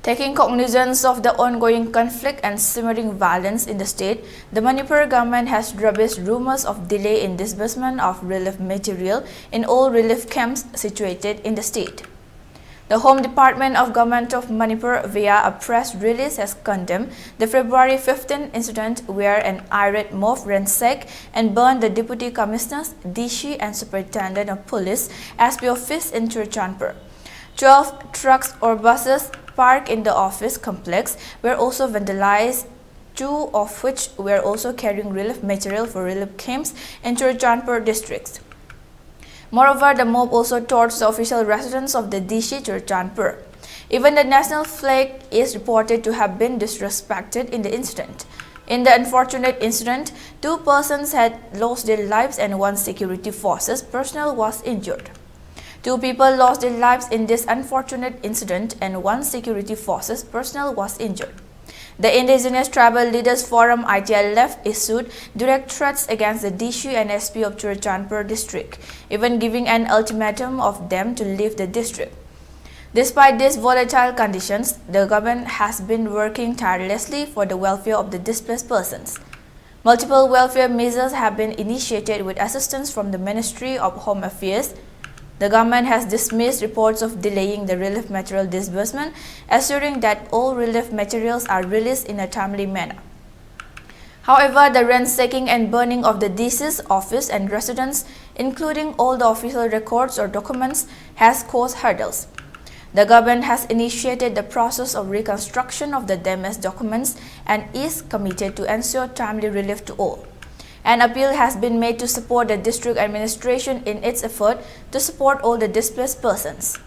Taking cognizance of the ongoing conflict and simmering violence in the state, the Manipur government has rubbished rumors of delay in disbursement of relief material in all relief camps situated in the state. The Home Department of Government of Manipur via a press release has condemned the February 15 incident where an irate mob ransacked and burned the Deputy Commissioners, DC and Superintendent of Police SP office in Churachandpur. 12 trucks or buses parked in the office complex were also vandalized, 2 of which were also carrying relief material for relief camps in Churachandpur districts. Moreover, the mob also torched the official residence of the DC Churachandpur. Even the national flag is reported to have been disrespected in the incident. In the unfortunate incident, 2 persons had lost their lives and 1 security forces personnel was injured. 2 people lost their lives in this unfortunate incident and 1 security forces personnel was injured. The Indigenous Tribal Leaders Forum ITLF issued direct threats against the DC and SP of Churachandpur district, even giving an ultimatum of them to leave the district. Despite these volatile conditions, the government has been working tirelessly for the welfare of the displaced persons. Multiple welfare measures have been initiated with assistance from the Ministry of Home Affairs. The government has dismissed reports of delaying the relief material disbursement, assuring that all relief materials are released in a timely manner. However, the ransacking and burning of the DC's office and residence, including all the official records or documents, has caused hurdles. The government has initiated the process of reconstruction of the damaged documents and is committed to ensure timely relief to all. An appeal has been made to support the district administration in its effort to support all the displaced persons.